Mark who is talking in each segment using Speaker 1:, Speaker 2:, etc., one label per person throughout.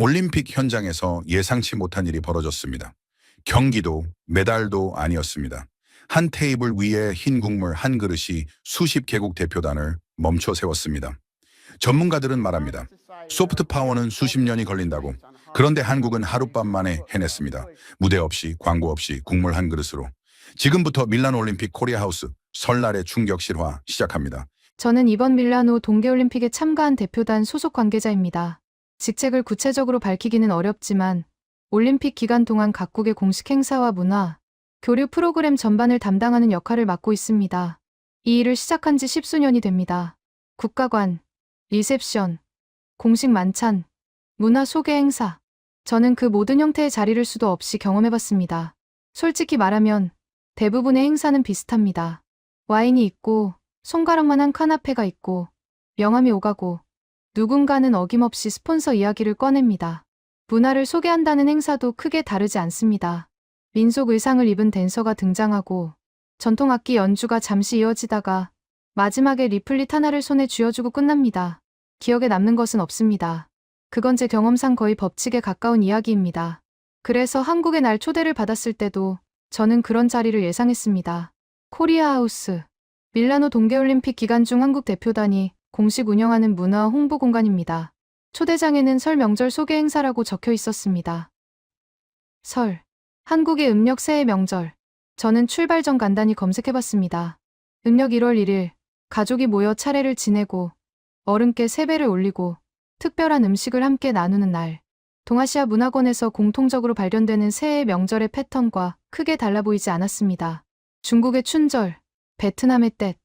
Speaker 1: 올림픽 현장에서 예상치 못한 일이 벌어졌습니다. 경기도, 메달도 아니었습니다. 한 테이블 위에 흰 국물 한 그릇이 수십 개국 대표단을 멈춰 세웠습니다. 전문가들은 말합니다. 소프트 파워는 수십 년이 걸린다고. 그런데 한국은 하룻밤 만에 해냈습니다. 무대 없이, 광고 없이, 국물 한 그릇으로. 지금부터 밀라노 올림픽 코리아하우스 설날의 충격 실화 시작합니다.
Speaker 2: 저는 이번 밀라노 동계올림픽에 참가한 대표단 소속 관계자입니다. 직책을 구체적으로 밝히기는 어렵지만 올림픽 기간 동안 각국의 공식 행사와 문화, 교류 프로그램 전반을 담당하는 역할을 맡고 있습니다. 이 일을 시작한 지 십수년이 됩니다. 국가관, 리셉션, 공식 만찬, 문화 소개 행사. 저는 그 모든 형태의 자리를 수도 없이 경험해봤습니다. 솔직히 말하면 대부분의 행사는 비슷합니다. 와인이 있고 손가락만한 카나페가 있고 명함이 오가고 누군가는 어김없이 스폰서 이야기를 꺼냅니다. 문화를 소개한다는 행사도 크게 다르지 않습니다. 민속 의상을 입은 댄서가 등장하고 전통악기 연주가 잠시 이어지다가 마지막에 리플릿 하나를 손에 쥐어주고 끝납니다. 기억에 남는 것은 없습니다. 그건 제 경험상 거의 법칙에 가까운 이야기입니다. 그래서 한국에 날 초대를 받았을 때도 저는 그런 자리를 예상했습니다. 코리아하우스, 밀라노 동계올림픽 기간 중 한국 대표단이 공식 운영하는 문화 홍보 공간입니다. 초대장에는 설 명절 소개 행사라고 적혀 있었습니다. 설, 한국의 음력 새해 명절. 저는 출발 전 간단히 검색해봤습니다. 음력 1월 1일, 가족이 모여 차례를 지내고 어른께 세배를 올리고 특별한 음식을 함께 나누는 날. 동아시아 문화권에서 공통적으로 발견되는 새해 명절의 패턴과 크게 달라 보이지 않았습니다. 중국의 춘절, 베트남의 떼,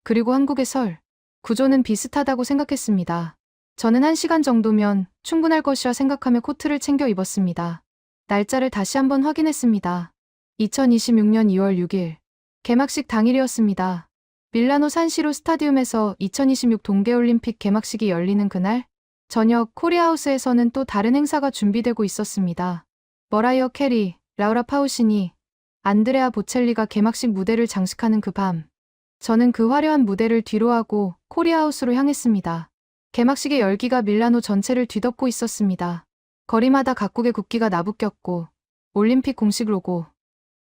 Speaker 2: 그리고 한국의 설. 구조는 비슷하다고 생각했습니다. 저는 1시간 정도면 충분할 것이라 생각하며 코트를 챙겨 입었습니다. 날짜를 다시 한번 확인했습니다. 2026년 2월 6일. 개막식 당일이었습니다. 밀라노 산시로 스타디움에서 2026 동계올림픽 개막식이 열리는 그날, 저녁 코리아하우스에서는 또 다른 행사가 준비되고 있었습니다. 머라이어 캐리, 라우라 파우시니, 안드레아 보첼리가 개막식 무대를 장식하는 그 밤. 저는 그 화려한 무대를 뒤로하고 코리아하우스로 향했습니다. 개막식의 열기가 밀라노 전체를 뒤덮고 있었습니다. 거리마다 각국의 국기가 나부꼈고 올림픽 공식 로고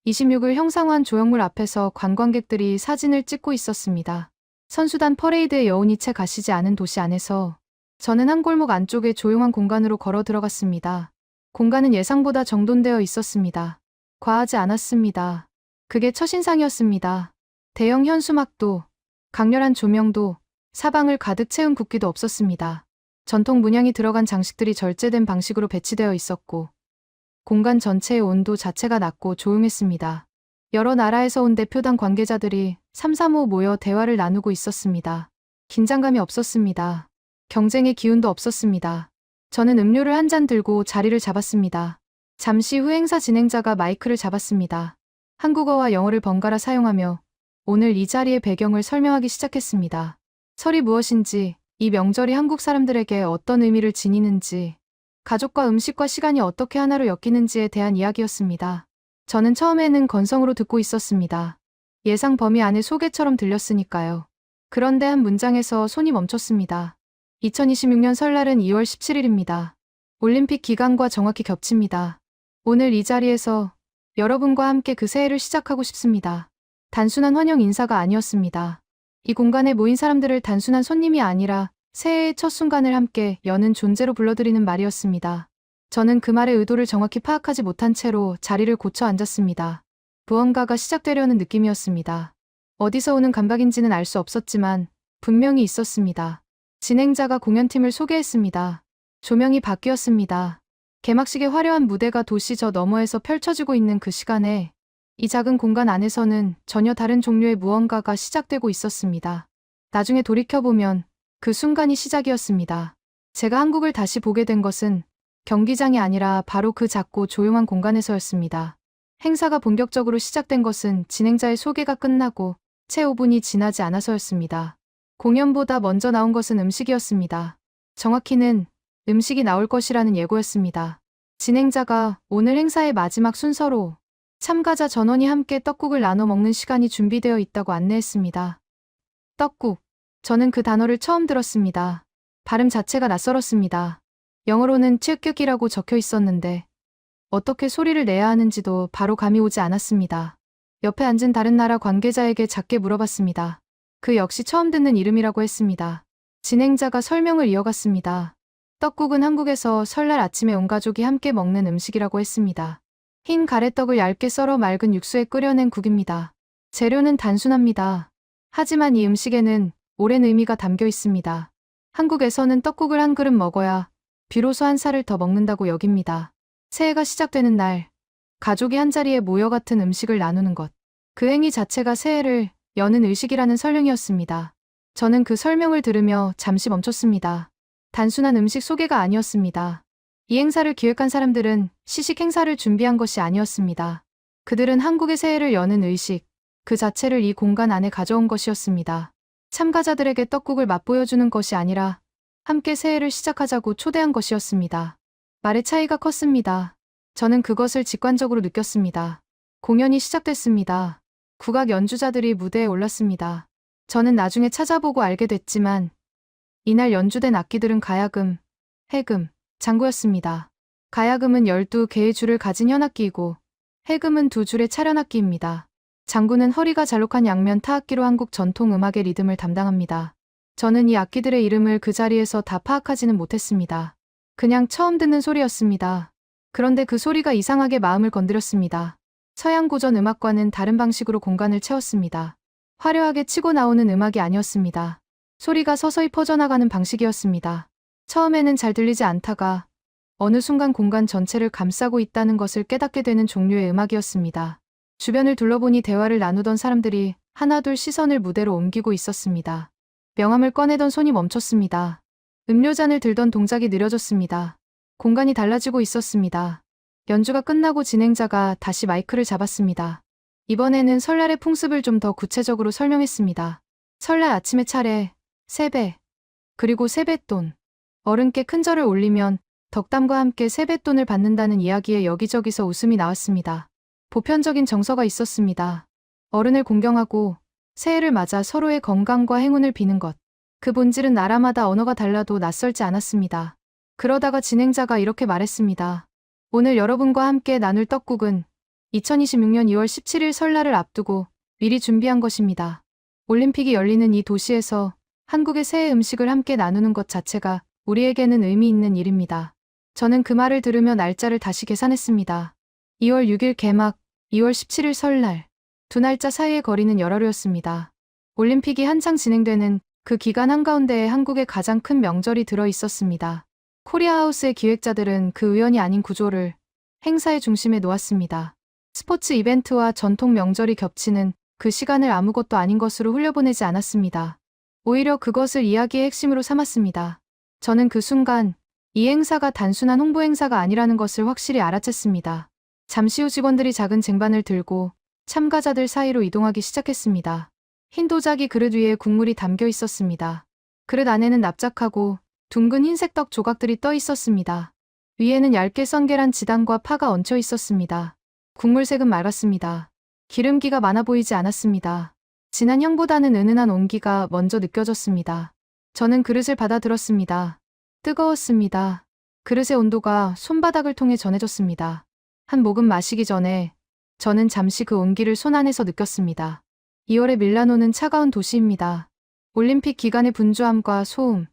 Speaker 2: 26일 형상화한 조형물 앞에서 관광객들이 사진을 찍고 있었습니다. 선수단 퍼레이드의 여운이 채 가시지 않은 도시 안에서 저는 한 골목 안쪽의 조용한 공간으로 걸어 들어갔습니다. 공간은 예상보다 정돈되어 있었습니다. 과하지 않았습니다. 그게 첫인상이었습니다. 대형 현수막도, 강렬한 조명도, 사방을 가득 채운 국기도 없었습니다. 전통 문양이 들어간 장식들이 절제된 방식으로 배치되어 있었고 공간 전체의 온도 자체가 낮고 조용했습니다. 여러 나라에서 온 대표단 관계자들이 삼삼오오 모여 대화를 나누고 있었습니다. 긴장감이 없었습니다. 경쟁의 기운도 없었습니다. 저는 음료를 한 잔 들고 자리를 잡았습니다. 잠시 후 행사 진행자가 마이크를 잡았습니다. 한국어와 영어를 번갈아 사용하며 오늘 이 자리의 배경을 설명하기 시작했습니다. 설이 무엇인지, 이 명절이 한국 사람들에게 어떤 의미를 지니는지, 가족과 음식과 시간이 어떻게 하나로 엮이는지에 대한 이야기였습니다. 저는 처음에는 건성으로 듣고 있었습니다. 예상 범위 안의 소개처럼 들렸으니까요. 그런데 한 문장에서 손이 멈췄습니다. 2026년 설날은 2월 17일입니다. 올림픽 기간과 정확히 겹칩니다. 오늘 이 자리에서 여러분과 함께 그 새해를 시작하고 싶습니다. 단순한 환영 인사가 아니었습니다. 이 공간에 모인 사람들을 단순한 손님이 아니라 새해의 첫 순간을 함께 여는 존재로 불러들이는 말이었습니다. 저는 그 말의 의도를 정확히 파악하지 못한 채로 자리를 고쳐 앉았습니다. 무언가가 시작되려는 느낌이었습니다. 어디서 오는 감각인지는 알 수 없었지만 분명히 있었습니다. 진행자가 공연팀을 소개했습니다. 조명이 바뀌었습니다. 개막식의 화려한 무대가 도시 저 너머에서 펼쳐지고 있는 그 시간에 이 작은 공간 안에서는 전혀 다른 종류의 무언가가 시작되고 있었습니다. 나중에 돌이켜보면 그 순간이 시작이었습니다. 제가 한국을 다시 보게 된 것은 경기장이 아니라 바로 그 작고 조용한 공간에서였습니다. 행사가 본격적으로 시작된 것은 진행자의 소개가 끝나고 채 5분이 지나지 않아서였습니다. 공연보다 먼저 나온 것은 음식이었습니다. 정확히는 음식이 나올 것이라는 예고였습니다. 진행자가 오늘 행사의 마지막 순서로 참가자 전원이 함께 떡국을 나눠 먹는 시간이 준비되어 있다고 안내했습니다. 떡국. 저는 그 단어를 처음 들었습니다. 발음 자체가 낯설었습니다. 영어로는 칠격이라고 적혀 있었는데 어떻게 소리를 내야 하는지도 바로 감이 오지 않았습니다. 옆에 앉은 다른 나라 관계자에게 작게 물어봤습니다. 그 역시 처음 듣는 이름이라고 했습니다. 진행자가 설명을 이어갔습니다. 떡국은 한국에서 설날 아침에 온 가족이 함께 먹는 음식이라고 했습니다. 흰 가래떡을 얇게 썰어 맑은 육수에 끓여낸 국입니다. 재료는 단순합니다. 하지만 이 음식에는 오랜 의미가 담겨 있습니다. 한국에서는 떡국을 한 그릇 먹어야 비로소 한 살을 더 먹는다고 여깁니다. 새해가 시작되는 날, 가족이 한자리에 모여 같은 음식을 나누는 것. 그 행위 자체가 새해를 여는 의식이라는 설명이었습니다. 저는 그 설명을 들으며 잠시 멈췄습니다. 단순한 음식 소개가 아니었습니다. 이 행사를 기획한 사람들은 시식 행사를 준비한 것이 아니었습니다. 그들은 한국의 새해를 여는 의식, 그 자체를 이 공간 안에 가져온 것이었습니다. 참가자들에게 떡국을 맛보여주는 것이 아니라 함께 새해를 시작하자고 초대한 것이었습니다. 말의 차이가 컸습니다. 저는 그것을 직관적으로 느꼈습니다. 공연이 시작됐습니다. 국악 연주자들이 무대에 올랐습니다. 저는 나중에 찾아보고 알게 됐지만 이날 연주된 악기들은 가야금, 해금, 장구였습니다. 가야금은 12개의 줄을 가진 현악기이고 해금은 2줄의 차련악기입니다. 장구는 허리가 잘록한 양면 타악기로 한국 전통 음악의 리듬을 담당합니다. 저는 이 악기들의 이름을 그 자리에서 다 파악하지는 못했습니다. 그냥 처음 듣는 소리였습니다. 그런데 그 소리가 이상하게 마음을 건드렸습니다. 서양 고전 음악과는 다른 방식으로 공간을 채웠습니다. 화려하게 치고 나오는 음악이 아니었습니다. 소리가 서서히 퍼져나가는 방식이었습니다. 처음에는 잘 들리지 않다가 어느 순간 공간 전체를 감싸고 있다는 것을 깨닫게 되는 종류의 음악이었습니다. 주변을 둘러보니 대화를 나누던 사람들이 하나둘 시선을 무대로 옮기고 있었습니다. 명함을 꺼내던 손이 멈췄습니다. 음료잔을 들던 동작이 느려졌습니다. 공간이 달라지고 있었습니다. 연주가 끝나고 진행자가 다시 마이크를 잡았습니다. 이번에는 설날의 풍습을 좀 더 구체적으로 설명했습니다. 설날 아침의 차례, 세배, 그리고 세뱃돈. 어른께 큰 절을 올리면 덕담과 함께 세뱃돈을 받는다는 이야기에 여기저기서 웃음이 나왔습니다. 보편적인 정서가 있었습니다. 어른을 공경하고 새해를 맞아 서로의 건강과 행운을 비는 것. 그 본질은 나라마다 언어가 달라도 낯설지 않았습니다. 그러다가 진행자가 이렇게 말했습니다. 오늘 여러분과 함께 나눌 떡국은 2026년 2월 17일 설날을 앞두고 미리 준비한 것입니다. 올림픽이 열리는 이 도시에서 한국의 새해 음식을 함께 나누는 것 자체가 우리에게는 의미 있는 일입니다. 저는 그 말을 들으며 날짜를 다시 계산했습니다. 2월 6일 개막, 2월 17일 설날. 두 날짜 사이의 거리는 열하루였습니다. 올림픽이 한창 진행되는 그 기간 한가운데에 한국의 가장 큰 명절이 들어 있었습니다. 코리아하우스의 기획자들은 그 우연이 아닌 구조를 행사의 중심에 놓았습니다. 스포츠 이벤트와 전통 명절이 겹치는 그 시간을 아무것도 아닌 것으로 흘려보내지 않았습니다. 오히려 그것을 이야기의 핵심으로 삼았습니다. 저는 그 순간 이 행사가 단순한 홍보 행사가 아니라는 것을 확실히 알아챘습니다. 잠시 후 직원들이 작은 쟁반을 들고 참가자들 사이로 이동하기 시작했습니다. 흰 도자기 그릇 위에 국물이 담겨 있었습니다. 그릇 안에는 납작하고 둥근 흰색 떡 조각들이 떠 있었습니다. 위에는 얇게 썬 계란 지단과 파가 얹혀 있었습니다. 국물색은 맑았습니다. 기름기가 많아 보이지 않았습니다. 진한 향보다는 은은한 온기가 먼저 느껴졌습니다. 저는 그릇을 받아들었습니다. 뜨거웠습니다. 그릇의 온도가 손바닥을 통해 전해졌습니다. 한 모금 마시기 전에 저는 잠시 그 온기를 손 안에서 느꼈습니다. 2월의 밀라노는 차가운 도시입니다. 올림픽 기간의 분주함과 소음,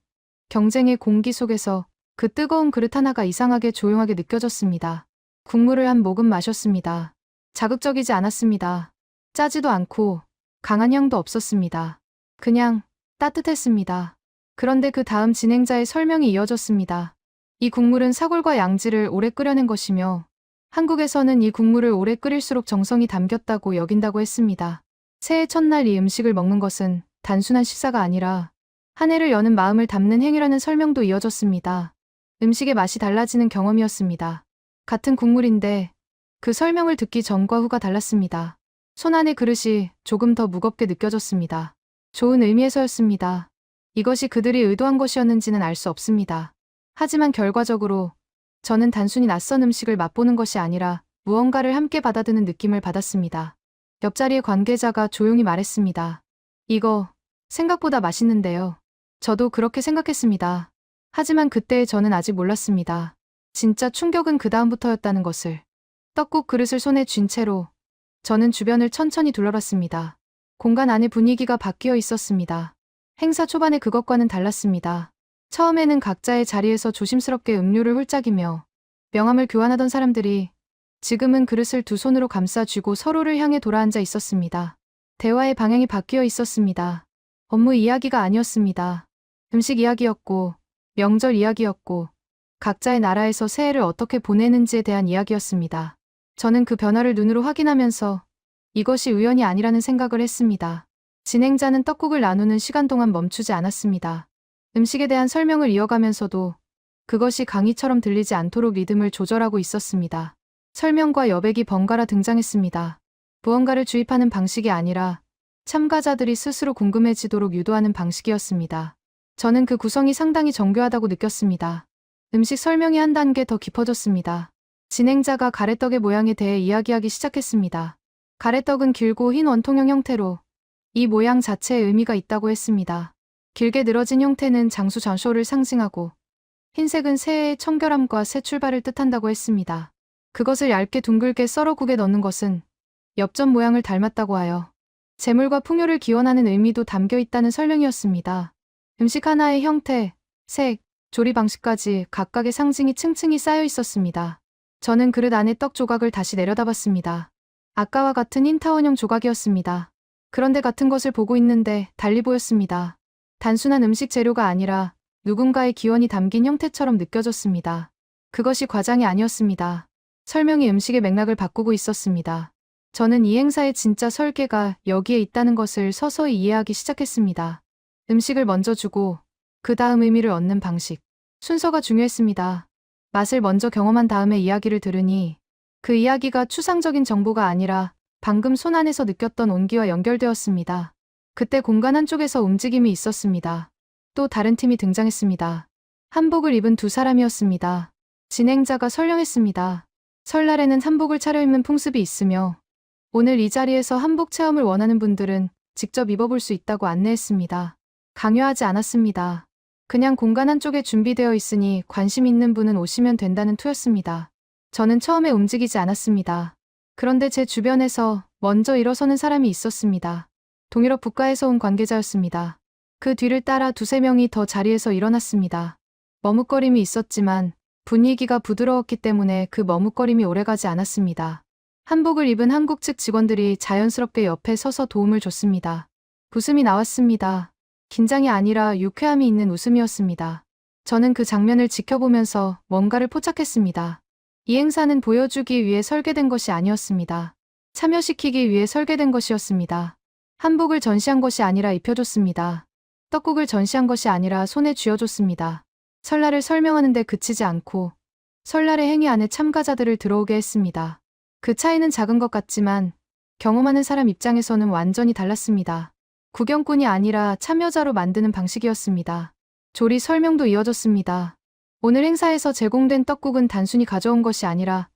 Speaker 2: 경쟁의 공기 속에서 그 뜨거운 그릇 하나가 이상하게 조용하게 느껴졌습니다. 국물을 한 모금 마셨습니다. 자극적이지 않았습니다. 짜지도 않고 강한 향도 없었습니다. 그냥 따뜻했습니다. 그런데 그 다음 진행자의 설명이 이어졌습니다. 이 국물은 사골과 양지를 오래 끓여낸 것이며 한국에서는 이 국물을 오래 끓일수록 정성이 담겼다고 여긴다고 했습니다. 새해 첫날 이 음식을 먹는 것은 단순한 식사가 아니라 한 해를 여는 마음을 담는 행위라는 설명도 이어졌습니다. 음식의 맛이 달라지는 경험이었습니다. 같은 국물인데 그 설명을 듣기 전과 후가 달랐습니다. 손 안의 그릇이 조금 더 무겁게 느껴졌습니다. 좋은 의미에서였습니다. 이것이 그들이 의도한 것이었는지는 알 수 없습니다. 하지만 결과적으로 저는 단순히 낯선 음식을 맛보는 것이 아니라 무언가를 함께 받아드는 느낌을 받았습니다. 옆자리의 관계자가 조용히 말했습니다. 이거 생각보다 맛있는데요. 저도 그렇게 생각했습니다. 하지만 그때의 저는 아직 몰랐습니다. 진짜 충격은 그 다음부터였다는 것을. 떡국 그릇을 손에 쥔 채로 저는 주변을 천천히 둘러봤습니다. 공간 안의 분위기가 바뀌어 있었습니다. 행사 초반에 그것과는 달랐습니다. 처음에는 각자의 자리에서 조심스럽게 음료를 홀짝이며 명함을 교환하던 사람들이 지금은 그릇을 두 손으로 감싸 쥐고 서로를 향해 돌아앉아 있었습니다. 대화의 방향이 바뀌어 있었습니다. 업무 이야기가 아니었습니다. 음식 이야기였고, 명절 이야기였고, 각자의 나라에서 새해를 어떻게 보내는지에 대한 이야기였습니다. 저는 그 변화를 눈으로 확인하면서 이것이 우연이 아니라는 생각을 했습니다. 진행자는 떡국을 나누는 시간 동안 멈추지 않았습니다. 음식에 대한 설명을 이어가면서도 그것이 강의처럼 들리지 않도록 리듬을 조절하고 있었습니다. 설명과 여백이 번갈아 등장했습니다. 무언가를 주입하는 방식이 아니라 참가자들이 스스로 궁금해지도록 유도하는 방식이었습니다. 저는 그 구성이 상당히 정교하다고 느꼈습니다. 음식 설명이 한 단계 더 깊어졌습니다. 진행자가 가래떡의 모양에 대해 이야기하기 시작했습니다. 가래떡은 길고 흰 원통형 형태로 이 모양 자체에 의미가 있다고 했습니다. 길게 늘어진 형태는 장수 전쇼를 상징하고 흰색은 새해의 청결함과 새 출발을 뜻한다고 했습니다. 그것을 얇게 둥글게 썰어 국에 넣는 것은 엽전 모양을 닮았다고 하여 재물과 풍요를 기원하는 의미도 담겨 있다는 설명이었습니다. 음식 하나의 형태, 색, 조리 방식까지 각각의 상징이 층층이 쌓여 있었습니다. 저는 그릇 안에 떡 조각을 다시 내려다봤습니다. 아까와 같은 흰 타원형 조각이었습니다. 그런데 같은 것을 보고 있는데 달리 보였습니다. 단순한 음식 재료가 아니라 누군가의 기원이 담긴 형태처럼 느껴졌습니다. 그것이 과장이 아니었습니다. 설명이 음식의 맥락을 바꾸고 있었습니다. 저는 이 행사의 진짜 설계가 여기에 있다는 것을 서서히 이해하기 시작했습니다. 음식을 먼저 주고 그 다음 의미를 얻는 방식. 순서가 중요했습니다. 맛을 먼저 경험한 다음에 이야기를 들으니 그 이야기가 추상적인 정보가 아니라 방금 손 안에서 느꼈던 온기와 연결되었습니다. 그때 공간 한쪽에서 움직임이 있었습니다. 또 다른 팀이 등장했습니다. 한복을 입은 두 사람이었습니다. 진행자가 설명했습니다. 설날에는 한복을 차려입는 풍습이 있으며 오늘 이 자리에서 한복 체험을 원하는 분들은 직접 입어볼 수 있다고 안내했습니다. 강요하지 않았습니다. 그냥 공간 한쪽에 준비되어 있으니 관심 있는 분은 오시면 된다는 투였습니다. 저는 처음에 움직이지 않았습니다. 그런데 제 주변에서 먼저 일어서는 사람이 있었습니다. 동유럽 국가에서 온 관계자였습니다. 그 뒤를 따라 두세 명이 더 자리에서 일어났습니다. 머뭇거림이 있었지만 분위기가 부드러웠기 때문에 그 머뭇거림이 오래가지 않았습니다. 한복을 입은 한국 측 직원들이 자연스럽게 옆에 서서 도움을 줬습니다. 웃음이 나왔습니다. 긴장이 아니라 유쾌함이 있는 웃음이었습니다. 저는 그 장면을 지켜보면서 뭔가를 포착했습니다. 이 행사는 보여주기 위해 설계된 것이 아니었습니다. 참여시키기 위해 설계된 것이었습니다. 한복을 전시한 것이 아니라 입혀줬습니다. 떡국을 전시한 것이 아니라 손에 쥐어줬습니다. 설날을 설명하는데 그치지 않고 설날의 행위 안에 참가자들을 들어오게 했습니다. 그 차이는 작은 것 같지만 경험하는 사람 입장에서는 완전히 달랐습니다. 구경꾼이 아니라 참여자로 만드는 방식이었습니다. 조리 설명도 이어졌습니다. 오늘 행사에서 제공된 떡국은 단순히 가져온 것이 아니라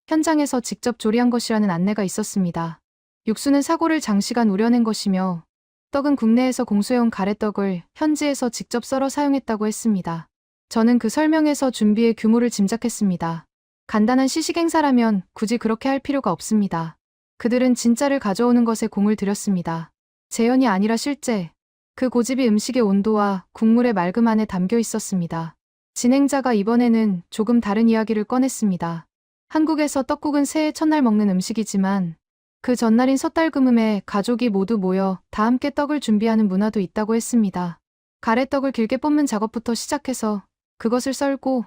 Speaker 2: 현장에서 직접 조리한 것이라는 안내가 있었습니다. 육수는 사골을 장시간 우려낸 것이며 떡은 국내에서 공수해온 가래떡을 현지에서 직접 썰어 사용했다고 했습니다. 저는 그 설명에서 준비의 규모를 짐작했습니다. 간단한 시식 행사라면 굳이 그렇게 할 필요가 없습니다. 그들은 진짜를 가져오는 것에 공을 들였습니다. 재현이 아니라 실제. 그 고집이 음식의 온도와 국물의 맑음 안에 담겨 있었습니다. 진행자가 이번에는 조금 다른 이야기를 꺼냈습니다. 한국에서 떡국은 새해 첫날 먹는 음식이지만 그 전날인 섣달금음에 가족이 모두 모여 다 함께 떡을 준비하는 문화도 있다고 했습니다. 가래떡을 길게 뽑는 작업부터 시작해서 그것을 썰고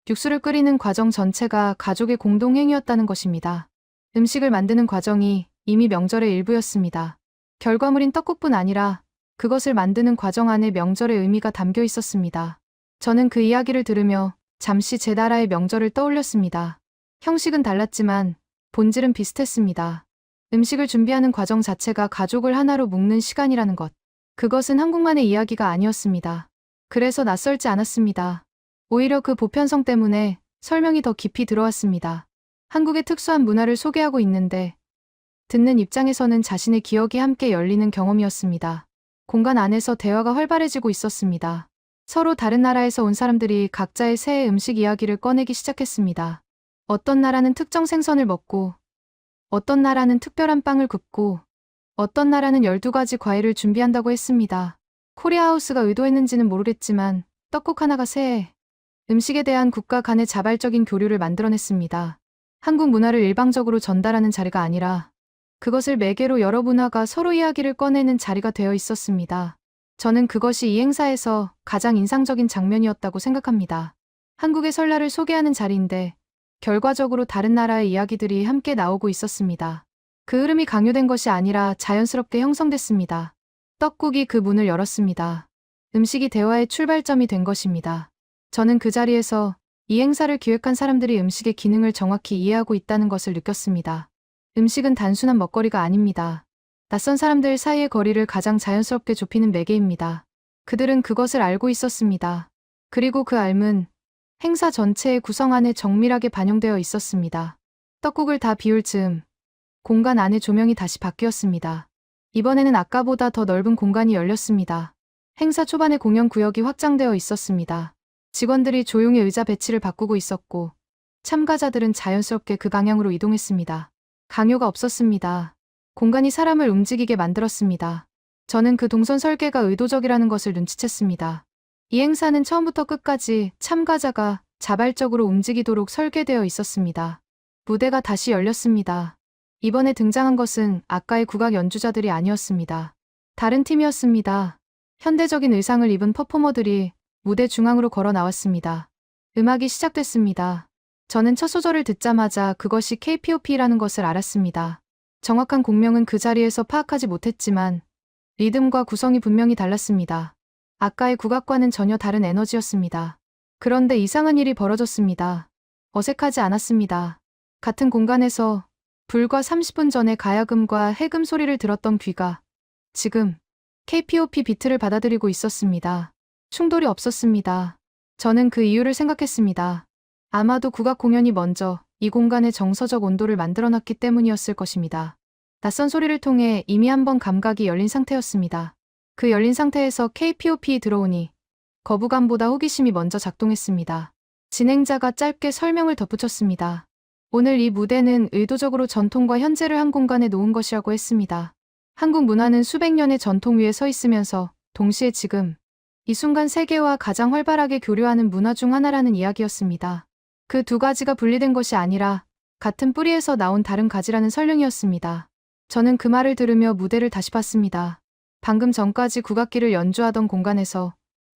Speaker 2: 육수를 끓이는 과정 전체가 가족의 공동행위였다는 것입니다. 음식을 만드는 과정이 이미 명절의 일부였습니다. 결과물인 떡국뿐 아니라 그것을 만드는 과정 안에 명절의 의미가 담겨 있었습니다. 저는 그 이야기를 들으며 잠시 제 나라의 명절을 떠올렸습니다. 형식은 달랐지만 본질은 비슷했습니다. 음식을 준비하는 과정 자체가 가족을 하나로 묶는 시간이라는 것. 그것은 한국만의 이야기가 아니었습니다. 그래서 낯설지 않았습니다. 오히려 그 보편성 때문에 설명이 더 깊이 들어왔습니다. 한국의 특수한 문화를 소개하고 있는데 듣는 입장에서는 자신의 기억이 함께 열리는 경험이었습니다. 공간 안에서 대화가 활발해지고 있었습니다. 서로 다른 나라에서 온 사람들이 각자의 새해 음식 이야기를 꺼내기 시작했습니다. 어떤 나라는 특정 생선을 먹고, 어떤 나라는 특별한 빵을 굽고, 어떤 나라는 12가지 과일을 준비한다고 했습니다. 코리아하우스가 의도했는지는 모르겠지만 떡국 하나가 새해 음식에 대한 국가 간의 자발적인 교류를 만들어냈습니다. 한국 문화를 일방적으로 전달하는 자리가 아니라 그것을 매개로 여러 문화가 서로 이야기를 꺼내는 자리가 되어 있었습니다. 저는 그것이 이 행사에서 가장 인상적인 장면이었다고 생각합니다. 한국의 설날을 소개하는 자리인데 결과적으로 다른 나라의 이야기들이 함께 나오고 있었습니다. 그 흐름이 강요된 것이 아니라 자연스럽게 형성됐습니다. 떡국이 그 문을 열었습니다. 음식이 대화의 출발점이 된 것입니다. 저는 그 자리에서 이 행사를 기획한 사람들이 음식의 기능을 정확히 이해하고 있다는 것을 느꼈습니다. 음식은 단순한 먹거리가 아닙니다. 낯선 사람들 사이의 거리를 가장 자연스럽게 좁히는 매개입니다. 그들은 그것을 알고 있었습니다. 그리고 그 알은 행사 전체의 구성 안에 정밀하게 반영되어 있었습니다. 떡국을 다 비울 즈음 공간 안의 조명이 다시 바뀌었습니다. 이번에는 아까보다 더 넓은 공간이 열렸습니다. 행사 초반에 공연 구역이 확장되어 있었습니다. 직원들이 조용히 의자 배치를 바꾸고 있었고 참가자들은 자연스럽게 그 방향으로 이동했습니다. 강요가 없었습니다. 공간이 사람을 움직이게 만들었습니다. 저는 그 동선 설계가 의도적이라는 것을 눈치챘습니다. 이 행사는 처음부터 끝까지 참가자가 자발적으로 움직이도록 설계되어 있었습니다. 무대가 다시 열렸습니다. 이번에 등장한 것은 아까의 국악 연주자들이 아니었습니다. 다른 팀이었습니다. 현대적인 의상을 입은 퍼포머들이 무대 중앙으로 걸어 나왔습니다. 음악이 시작됐습니다. 저는 첫 소절을 듣자마자 그것이 K-POP라는 것을 알았습니다. 정확한 곡명은 그 자리에서 파악하지 못했지만 리듬과 구성이 분명히 달랐습니다. 아까의 국악과는 전혀 다른 에너지였습니다. 그런데 이상한 일이 벌어졌습니다. 어색하지 않았습니다. 같은 공간에서 불과 30분 전에 가야금과 해금 소리를 들었던 귀가 지금 K-POP 비트를 받아들이고 있었습니다. 충돌이 없었습니다. 저는 그 이유를 생각했습니다. 아마도 국악 공연이 먼저 이 공간의 정서적 온도를 만들어놨기 때문이었을 것입니다. 낯선 소리를 통해 이미 한번 감각이 열린 상태였습니다. 그 열린 상태에서 K-POP에 들어오니 거부감보다 호기심이 먼저 작동했습니다. 진행자가 짧게 설명을 덧붙였습니다. 오늘 이 무대는 의도적으로 전통과 현재를 한 공간에 놓은 것이라고 했습니다. 한국 문화는 수백 년의 전통 위에 서 있으면서 동시에 지금 이 순간 세계와 가장 활발하게 교류하는 문화 중 하나라는 이야기였습니다. 그 두 가지가 분리된 것이 아니라 같은 뿌리에서 나온 다른 가지라는 설명이었습니다. 저는 그 말을 들으며 무대를 다시 봤습니다. 방금 전까지 국악기를 연주하던 공간에서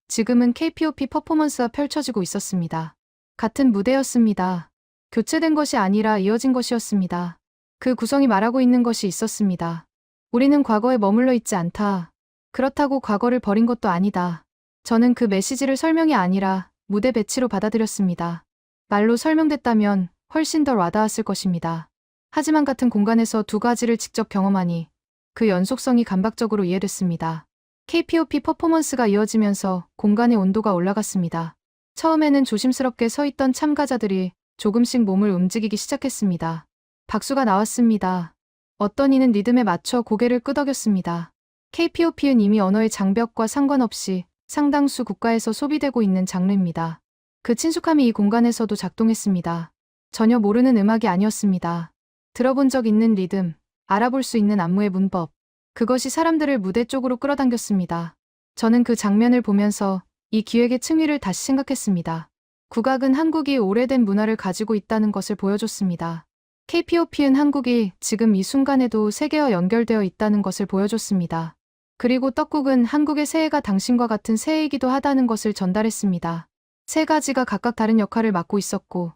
Speaker 2: 지금은 K-POP 퍼포먼스가 펼쳐지고 있었습니다. 같은 무대였습니다. 교체된 것이 아니라 이어진 것이었습니다. 그 구성이 말하고 있는 것이 있었습니다. 우리는 과거에 머물러 있지 않다. 그렇다고 과거를 버린 것도 아니다. 저는 그 메시지를 설명이 아니라 무대 배치로 받아들였습니다. 말로 설명됐다면 훨씬 더 와닿았을 것입니다. 하지만 같은 공간에서 두 가지를 직접 경험하니 그 연속성이 감각적으로 이해됐습니다. K-POP 퍼포먼스가 이어지면서 공간의 온도가 올라갔습니다. 처음에는 조심스럽게 서 있던 참가자들이 조금씩 몸을 움직이기 시작했습니다. 박수가 나왔습니다. 어떤 이는 리듬에 맞춰 고개를 끄덕였습니다. K-POP는 이미 언어의 장벽과 상관없이 상당수 국가에서 소비되고 있는 장르입니다. 그 친숙함이 이 공간에서도 작동했습니다. 전혀 모르는 음악이 아니었습니다. 들어본 적 있는 리듬, 알아볼 수 있는 안무의 문법, 그것이 사람들을 무대 쪽으로 끌어당겼습니다. 저는 그 장면을 보면서 이 기획의 층위를 다시 생각했습니다. 국악은 한국이 오래된 문화를 가지고 있다는 것을 보여줬습니다. K-POP는 한국이 지금 이 순간에도 세계와 연결되어 있다는 것을 보여줬습니다. 그리고 떡국은 한국의 새해가 당신과 같은 새해이기도 하다는 것을 전달했습니다. 세 가지가 각각 다른 역할을 맡고 있었고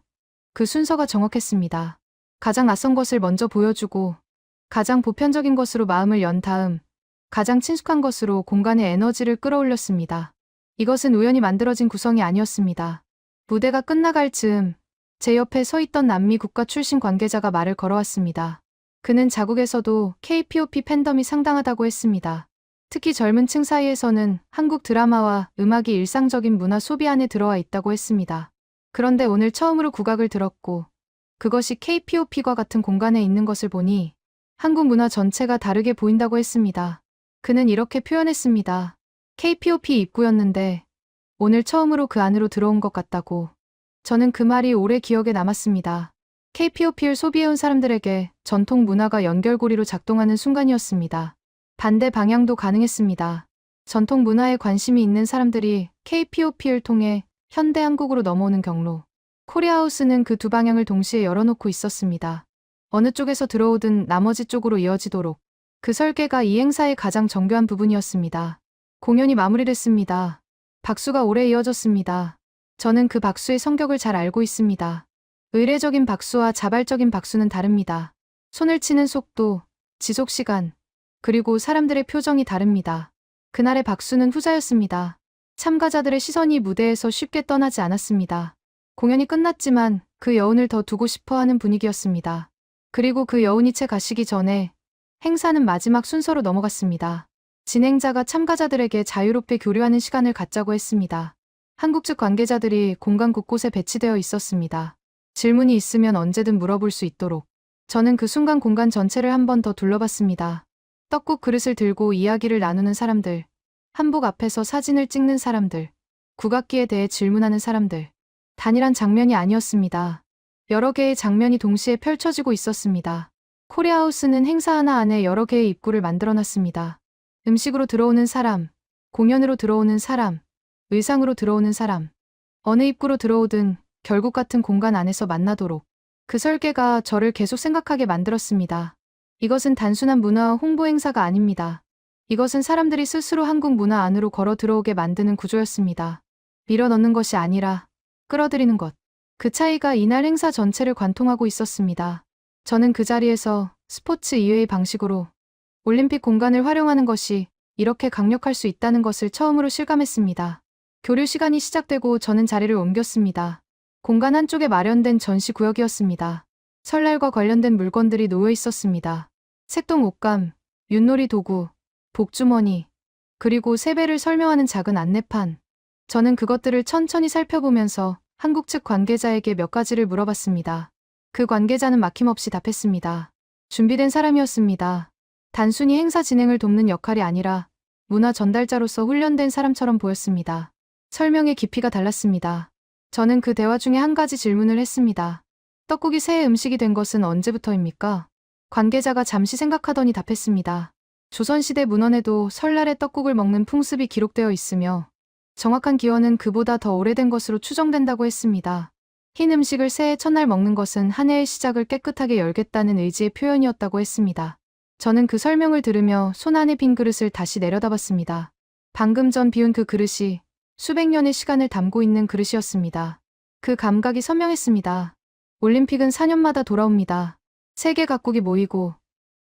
Speaker 2: 그 순서가 정확했습니다. 가장 낯선 것을 먼저 보여주고 가장 보편적인 것으로 마음을 연 다음 가장 친숙한 것으로 공간의 에너지를 끌어올렸습니다. 이것은 우연히 만들어진 구성이 아니었습니다. 무대가 끝나갈 즈음 제 옆에 서 있던 남미 국가 출신 관계자가 말을 걸어왔습니다. 그는 자국에서도 K-POP 팬덤이 상당하다고 했습니다. 특히 젊은 층 사이에서는 한국 드라마와 음악이 일상적인 문화 소비 안에 들어와 있다고 했습니다. 그런데 오늘 처음으로 국악을 들었고 그것이 K-POP과 같은 공간에 있는 것을 보니 한국 문화 전체가 다르게 보인다고 했습니다. 그는 이렇게 표현했습니다. K-POP 입구였는데 오늘 처음으로 그 안으로 들어온 것 같다고. 저는 그 말이 오래 기억에 남았습니다. KPOP를 소비해온 사람들에게 전통 문화가 연결고리로 작동하는 순간이었습니다. 반대 방향도 가능했습니다. 전통 문화에 관심이 있는 사람들이 KPOP를 통해 현대 한국으로 넘어오는 경로. 코리아하우스는 그 두 방향을 동시에 열어놓고 있었습니다. 어느 쪽에서 들어오든 나머지 쪽으로 이어지도록. 그 설계가 이 행사의 가장 정교한 부분이었습니다. 공연이 마무리됐습니다. 박수가 오래 이어졌습니다. 저는 그 박수의 성격을 잘 알고 있습니다. 의례적인 박수와 자발적인 박수는 다릅니다. 손을 치는 속도, 지속 시간, 그리고 사람들의 표정이 다릅니다. 그날의 박수는 후자였습니다. 참가자들의 시선이 무대에서 쉽게 떠나지 않았습니다. 공연이 끝났지만 그 여운을 더 두고 싶어 하는 분위기였습니다. 그리고 그 여운이 채 가시기 전에 행사는 마지막 순서로 넘어갔습니다. 진행자가 참가자들에게 자유롭게 교류하는 시간을 갖자고 했습니다. 한국 측 관계자들이 공간 곳곳에 배치되어 있었습니다. 질문이 있으면 언제든 물어볼 수 있도록. 저는 그 순간 공간 전체를 한 번 더 둘러봤습니다. 떡국 그릇을 들고 이야기를 나누는 사람들, 한복 앞에서 사진을 찍는 사람들, 국악기에 대해 질문하는 사람들. 단일한 장면이 아니었습니다. 여러 개의 장면이 동시에 펼쳐지고 있었습니다. 코리아하우스는 행사 하나 안에 여러 개의 입구를 만들어놨습니다. 음식으로 들어오는 사람, 공연으로 들어오는 사람, 의상으로 들어오는 사람. 어느 입구로 들어오든 결국 같은 공간 안에서 만나도록. 그 설계가 저를 계속 생각하게 만들었습니다. 이것은 단순한 문화 홍보 행사가 아닙니다. 이것은 사람들이 스스로 한국 문화 안으로 걸어 들어오게 만드는 구조였습니다. 밀어넣는 것이 아니라 끌어들이는 것. 그 차이가 이날 행사 전체를 관통하고 있었습니다. 저는 그 자리에서 스포츠 이외의 방식으로 올림픽 공간을 활용하는 것이 이렇게 강력할 수 있다는 것을 처음으로 실감했습니다. 교류 시간이 시작되고 저는 자리를 옮겼습니다. 공간 한쪽에 마련된 전시 구역이었습니다. 설날과 관련된 물건들이 놓여 있었습니다. 색동 옷감, 윷놀이 도구, 복주머니, 그리고 세배를 설명하는 작은 안내판. 저는 그것들을 천천히 살펴보면서 한국 측 관계자에게 몇 가지를 물어봤습니다. 그 관계자는 막힘없이 답했습니다. 준비된 사람이었습니다. 단순히 행사 진행을 돕는 역할이 아니라 문화 전달자로서 훈련된 사람처럼 보였습니다. 설명의 깊이가 달랐습니다. 저는 그 대화 중에 한 가지 질문을 했습니다. 떡국이 새해 음식이 된 것은 언제부터입니까? 관계자가 잠시 생각하더니 답했습니다. 조선시대 문헌에도 설날에 떡국을 먹는 풍습이 기록되어 있으며 정확한 기원은 그보다 더 오래된 것으로 추정된다고 했습니다. 흰 음식을 새해 첫날 먹는 것은 한 해의 시작을 깨끗하게 열겠다는 의지의 표현이었다고 했습니다. 저는 그 설명을 들으며 손 안의 빈 그릇을 다시 내려다봤습니다. 방금 전 비운 그 그릇이 수백 년의 시간을 담고 있는 그릇이었습니다. 그 감각이 선명했습니다. 올림픽은 4년마다 돌아옵니다. 세계 각국이 모이고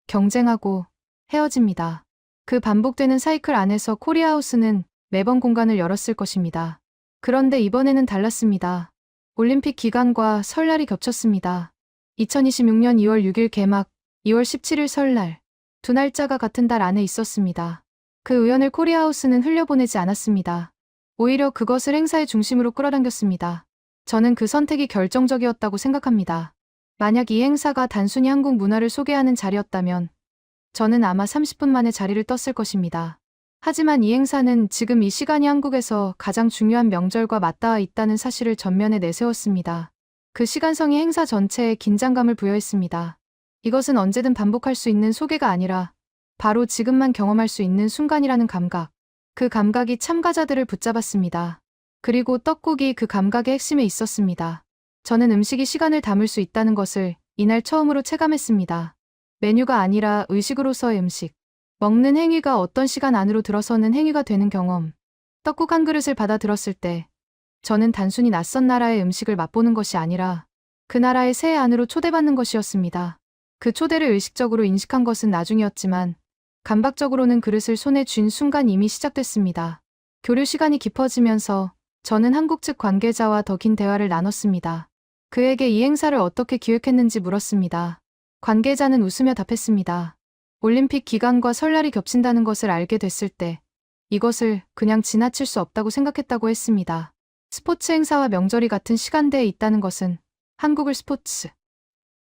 Speaker 2: 경쟁하고 헤어집니다. 그 반복되는 사이클 안에서 코리아하우스는 매번 공간을 열었을 것입니다. 그런데 이번에는 달랐습니다. 올림픽 기간과 설날이 겹쳤습니다. 2026년 2월 6일 개막, 2월 17일 설날. 두 날짜가 같은 달 안에 있었습니다. 그 우연을 코리아하우스는 흘려보내지 않았습니다. 오히려 그것을 행사의 중심으로 끌어당겼습니다. 저는 그 선택이 결정적이었다고 생각합니다. 만약 이 행사가 단순히 한국 문화를 소개하는 자리였다면 저는 아마 30분 만에 자리를 떴을 것입니다. 하지만 이 행사는 지금 이 시간이 한국에서 가장 중요한 명절과 맞닿아 있다는 사실을 전면에 내세웠습니다. 그 시간성이 행사 전체에 긴장감을 부여했습니다. 이것은 언제든 반복할 수 있는 소개가 아니라 바로 지금만 경험할 수 있는 순간이라는 감각. 그 감각이 참가자들을 붙잡았습니다. 그리고 떡국이 그 감각의 핵심에 있었습니다. 저는 음식이 시간을 담을 수 있다는 것을 이날 처음으로 체감했습니다. 메뉴가 아니라 의식으로서의 음식. 먹는 행위가 어떤 시간 안으로 들어서는 행위가 되는 경험. 떡국 한 그릇을 받아 들었을 때 저는 단순히 낯선 나라의 음식을 맛보는 것이 아니라 그 나라의 새해 안으로 초대받는 것이었습니다. 그 초대를 의식적으로 인식한 것은 나중이었지만 감각적으로는 그릇을 손에 쥔 순간 이미 시작됐습니다. 교류 시간이 깊어지면서 저는 한국 측 관계자와 더 긴 대화를 나눴습니다. 그에게 이 행사를 어떻게 기획했는지 물었습니다. 관계자는 웃으며 답했습니다. 올림픽 기간과 설날이 겹친다는 것을 알게 됐을 때 이것을 그냥 지나칠 수 없다고 생각했다고 했습니다. 스포츠 행사와 명절이 같은 시간대에 있다는 것은 한국을 스포츠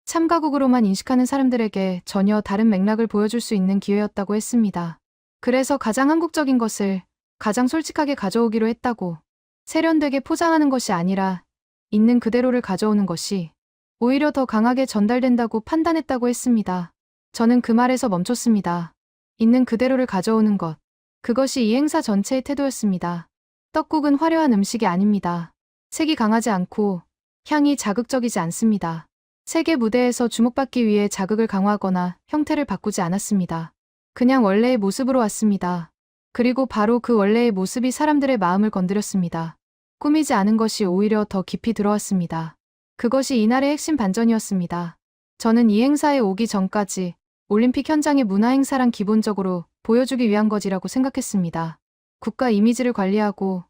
Speaker 2: 참가국으로만 인식하는 사람들에게 전혀 다른 맥락을 보여줄 수 있는 기회였다고 했습니다. 그래서 가장 한국적인 것을 가장 솔직하게 가져오기로 했다고. 세련되게 포장하는 것이 아니라 있는 그대로를 가져오는 것이 오히려 더 강하게 전달된다고 판단했다고 했습니다. 저는 그 말에서 멈췄습니다. 있는 그대로를 가져오는 것. 그것이 이 행사 전체의 태도였습니다. 떡국은 화려한 음식이 아닙니다. 색이 강하지 않고 향이 자극적이지 않습니다. 세계 무대에서 주목받기 위해 자극을 강화하거나 형태를 바꾸지 않았습니다. 그냥 원래의 모습으로 왔습니다. 그리고 바로 그 원래의 모습이 사람들의 마음을 건드렸습니다. 꾸미지 않은 것이 오히려 더 깊이 들어왔습니다. 그것이 이날의 핵심 반전이었습니다. 저는 이 행사에 오기 전까지 올림픽 현장의 문화 행사란 기본적으로 보여주기 위한 것이라고 생각했습니다. 국가 이미지를 관리하고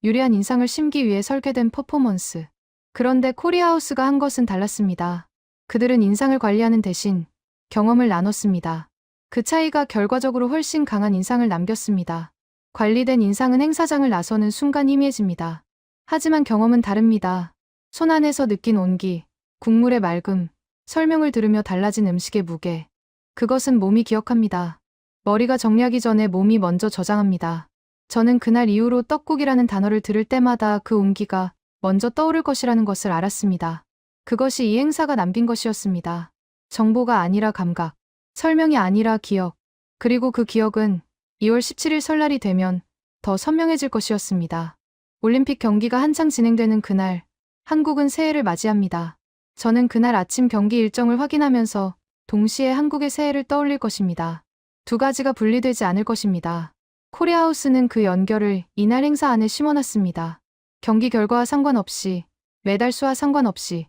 Speaker 2: 유리한 인상을 심기 위해 설계된 퍼포먼스. 그런데 코리아하우스가 한 것은 달랐습니다. 그들은 인상을 관리하는 대신 경험을 나눴습니다. 그 차이가 결과적으로 훨씬 강한 인상을 남겼습니다. 관리된 인상은 행사장을 나서는 순간 희미해집니다. 하지만 경험은 다릅니다. 손 안에서 느낀 온기, 국물의 맑음, 설명을 들으며 달라진 음식의 무게. 그것은 몸이 기억합니다. 머리가 정리하기 전에 몸이 먼저 저장합니다. 저는 그날 이후로 떡국이라는 단어를 들을 때마다 그 온기가 먼저 떠오를 것이라는 것을 알았습니다. 그것이 이 행사가 남긴 것이었습니다. 정보가 아니라 감각, 설명이 아니라 기억, 그리고 그 기억은 2월 17일 설날이 되면 더 선명해질 것이었습니다. 올림픽 경기가 한창 진행되는 그날, 한국은 새해를 맞이합니다. 저는 그날 아침 경기 일정을 확인하면서 동시에 한국의 새해를 떠올릴 것입니다. 두 가지가 분리되지 않을 것입니다. 코리아하우스는 그 연결을 이날 행사 안에 심어놨습니다. 경기 결과와 상관없이, 메달 수와 상관없이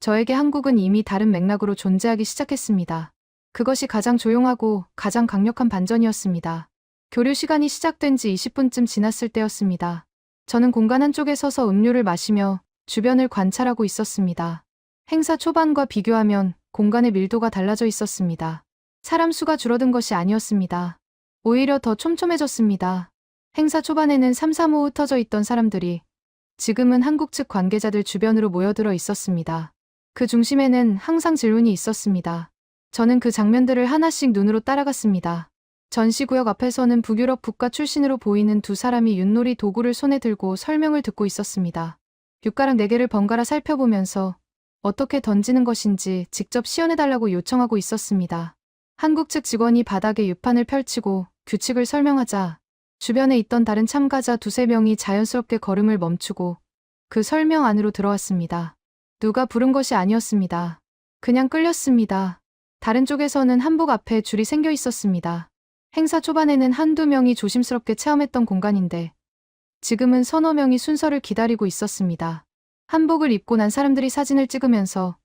Speaker 2: 저에게 한국은 이미 다른 맥락으로 존재하기 시작했습니다. 그것이 가장 조용하고 가장 강력한 반전이었습니다. 교류 시간이 시작된 지 20분쯤 지났을 때였습니다. 저는 공간 한쪽에 서서 음료를 마시며 주변을 관찰하고 있었습니다. 행사 초반과 비교하면 공간의 밀도가 달라져 있었습니다. 사람 수가 줄어든 것이 아니었습니다. 오히려 더 촘촘해졌습니다. 행사 초반에는 3, 4모 흩어져 있던 사람들이 지금은 한국 측 관계자들 주변으로 모여들어 있었습니다. 그 중심에는 항상 질문이 있었습니다. 저는 그 장면들을 하나씩 눈으로 따라갔습니다. 전시구역 앞에서는 북유럽 국가 출신으로 보이는 두 사람이 윷놀이 도구를 손에 들고 설명을 듣고 있었습니다. 윷가락 4개를 번갈아 살펴보면서 어떻게 던지는 것인지 직접 시연해달라고 요청하고 있었습니다. 한국 측 직원이 바닥에 윷판을 펼치고 규칙을 설명하자 주변에 있던 다른 참가자 2~3명이 자연스럽게 걸음을 멈추고 그 설명 안으로 들어왔습니다. 누가 부른 것이 아니었습니다. 그냥 끌렸습니다. 다른 쪽에서는 한복 앞에 줄이 생겨 있었습니다. 행사 초반에는 한두 명이 조심스럽게 체험했던 공간인데 지금은 서너 명이 순서를 기다리고 있었습니다. 한복을 입고 난 사람들이 사진을 찍으면서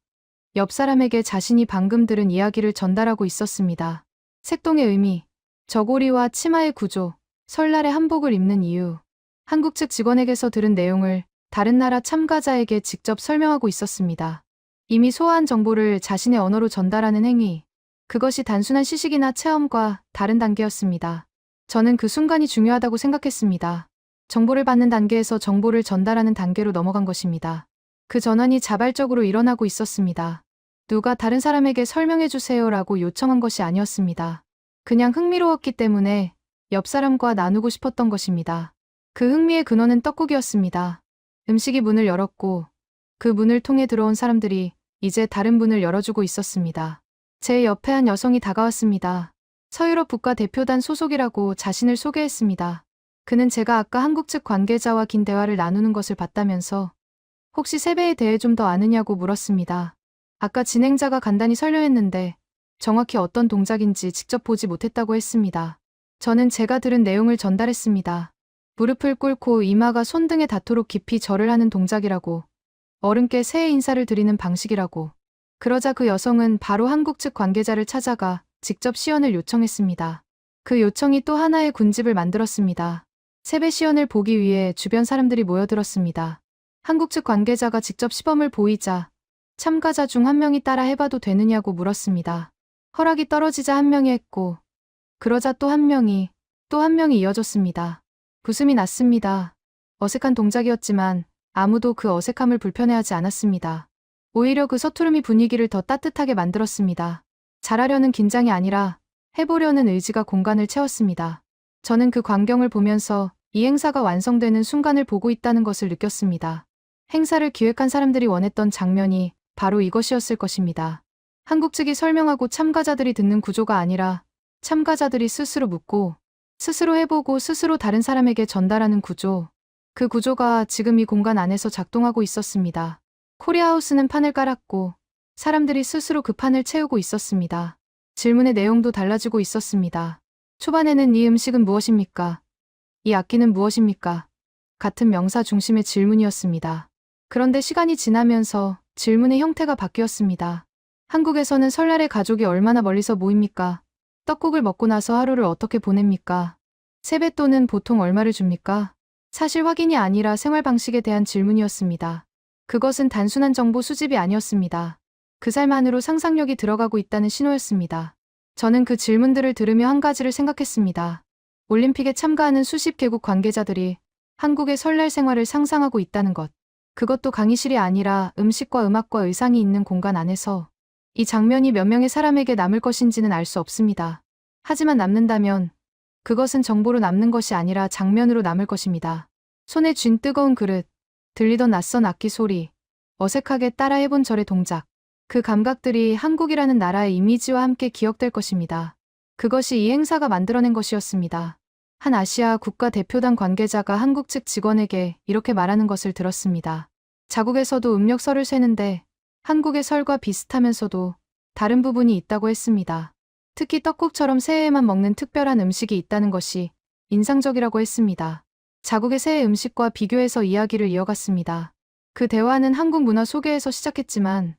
Speaker 2: 옆 사람에게 자신이 방금 들은 이야기를 전달하고 있었습니다. 색동의 의미, 저고리와 치마의 구조, 설날에 한복을 입는 이유, 한국 측 직원에게서 들은 내용을 다른 나라 참가자에게 직접 설명하고 있었습니다. 이미 소화한 정보를 자신의 언어로 전달하는 행위, 그것이 단순한 시식이나 체험과 다른 단계였습니다. 저는 그 순간이 중요하다고 생각했습니다. 정보를 받는 단계에서 정보를 전달하는 단계로 넘어간 것입니다. 그 전환이 자발적으로 일어나고 있었습니다. 누가 다른 사람에게 설명해 주세요라고 요청한 것이 아니었습니다. 그냥 흥미로웠기 때문에 옆 사람과 나누고 싶었던 것입니다. 그 흥미의 근원은 떡국이었습니다. 음식이 문을 열었고 그 문을 통해 들어온 사람들이 이제 다른 문을 열어주고 있었습니다. 제 옆에 한 여성이 다가왔습니다. 서유럽 국가대표단 소속이라고 자신을 소개했습니다. 그는 제가 아까 한국 측 관계자와 긴 대화를 나누는 것을 봤다면서 혹시 세배에 대해 좀 더 아느냐고 물었습니다. 아까 진행자가 간단히 설명했는데 정확히 어떤 동작인지 직접 보지 못했다고 했습니다. 저는 제가 들은 내용을 전달했습니다. 무릎을 꿇고 이마가 손등에 닿도록 깊이 절을 하는 동작이라고, 어른께 새해 인사를 드리는 방식이라고. 그러자 그 여성은 바로 한국 측 관계자를 찾아가 직접 시연을 요청했습니다. 그 요청이 또 하나의 군집을 만들었습니다. 세배 시연을 보기 위해 주변 사람들이 모여들었습니다. 한국 측 관계자가 직접 시범을 보이자 참가자 중 한 명이 따라 해봐도 되느냐고 물었습니다. 허락이 떨어지자 한 명이 했고 그러자 또 한 명이 이어졌습니다. 웃음이 났습니다. 어색한 동작이었지만 아무도 그 어색함을 불편해하지 않았습니다. 오히려 그 서투름이 분위기를 더 따뜻하게 만들었습니다. 잘하려는 긴장이 아니라 해보려는 의지가 공간을 채웠습니다. 저는 그 광경을 보면서 이 행사가 완성되는 순간을 보고 있다는 것을 느꼈습니다. 행사를 기획한 사람들이 원했던 장면이 바로 이것이었을 것입니다. 한국 측이 설명하고 참가자들이 듣는 구조가 아니라 참가자들이 스스로 묻고 스스로 해보고 스스로 다른 사람에게 전달하는 구조. 그 구조가 지금 이 공간 안에서 작동하고 있었습니다. 코리아하우스는 판을 깔았고 사람들이 스스로 그 판을 채우고 있었습니다. 질문의 내용도 달라지고 있었습니다. 초반에는 이 음식은 무엇입니까? 이 악기는 무엇입니까? 같은 명사 중심의 질문이었습니다. 그런데 시간이 지나면서 질문의 형태가 바뀌었습니다. 한국에서는 설날에 가족이 얼마나 멀리서 모입니까? 떡국을 먹고 나서 하루를 어떻게 보냅니까? 세뱃돈은 보통 얼마를 줍니까? 사실 확인이 아니라 생활 방식에 대한 질문이었습니다. 그것은 단순한 정보 수집이 아니었습니다. 그 삶 안으로 상상력이 들어가고 있다는 신호였습니다. 저는 그 질문들을 들으며 한 가지를 생각했습니다. 올림픽에 참가하는 수십 개국 관계자들이 한국의 설날 생활을 상상하고 있다는 것. 그것도 강의실이 아니라 음식과 음악과 의상이 있는 공간 안에서. 이 장면이 몇 명의 사람에게 남을 것인지는 알 수 없습니다. 하지만 남는다면 그것은 정보로 남는 것이 아니라 장면으로 남을 것입니다. 손에 쥔 뜨거운 그릇, 들리던 낯선 악기 소리, 어색하게 따라해본 절의 동작. 그 감각들이 한국이라는 나라의 이미지와 함께 기억될 것입니다. 그것이 이 행사가 만들어낸 것이었습니다. 한 아시아 국가대표단 관계자가 한국 측 직원에게 이렇게 말하는 것을 들었습니다. 자국에서도 음력설을 세는데 한국의 설과 비슷하면서도 다른 부분이 있다고 했습니다. 특히 떡국처럼 새해에만 먹는 특별한 음식이 있다는 것이 인상적이라고 했습니다. 자국의 새해 음식과 비교해서 이야기를 이어갔습니다. 그 대화는 한국 문화 소개에서 시작했지만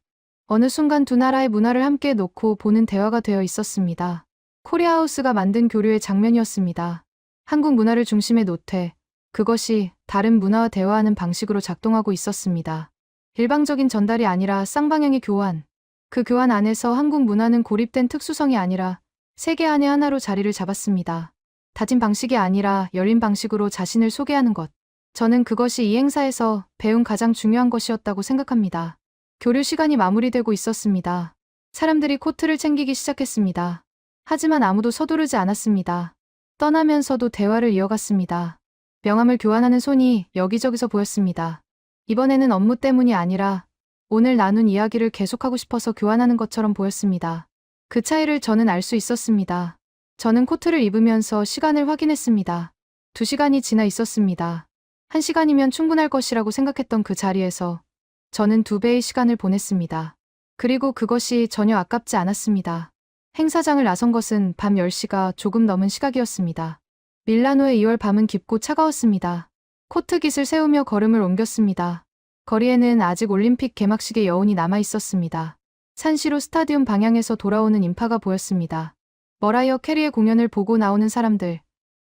Speaker 2: 어느 순간 두 나라의 문화를 함께 놓고 보는 대화가 되어 있었습니다. 코리아하우스가 만든 교류의 장면이었습니다. 한국 문화를 중심에 놓되 그것이 다른 문화와 대화하는 방식으로 작동하고 있었습니다. 일방적인 전달이 아니라 쌍방향의 교환. 그 교환 안에서 한국 문화는 고립된 특수성이 아니라 세계 안의 하나로 자리를 잡았습니다. 닫힌 방식이 아니라 열린 방식으로 자신을 소개하는 것. 저는 그것이 이 행사에서 배운 가장 중요한 것이었다고 생각합니다. 교류 시간이 마무리되고 있었습니다. 사람들이 코트를 챙기기 시작했습니다. 하지만 아무도 서두르지 않았습니다. 떠나면서도 대화를 이어갔습니다. 명함을 교환하는 손이 여기저기서 보였습니다. 이번에는 업무 때문이 아니라 오늘 나눈 이야기를 계속하고 싶어서 교환하는 것처럼 보였습니다. 그 차이를 저는 알 수 있었습니다. 저는 코트를 입으면서 시간을 확인했습니다. 2시간이 지나 있었습니다. 1시간이면 충분할 것이라고 생각했던 그 자리에서 저는 2배의 시간을 보냈습니다. 그리고 그것이 전혀 아깝지 않았습니다. 행사장을 나선 것은 밤 10시가 조금 넘은 시각이었습니다. 밀라노의 2월 밤은 깊고 차가웠습니다. 코트깃을 세우며 걸음을 옮겼습니다. 거리에는 아직 올림픽 개막식의 여운이 남아 있었습니다. 산시로 스타디움 방향에서 돌아오는 인파가 보였습니다. 머라이어 캐리의 공연을 보고 나오는 사람들,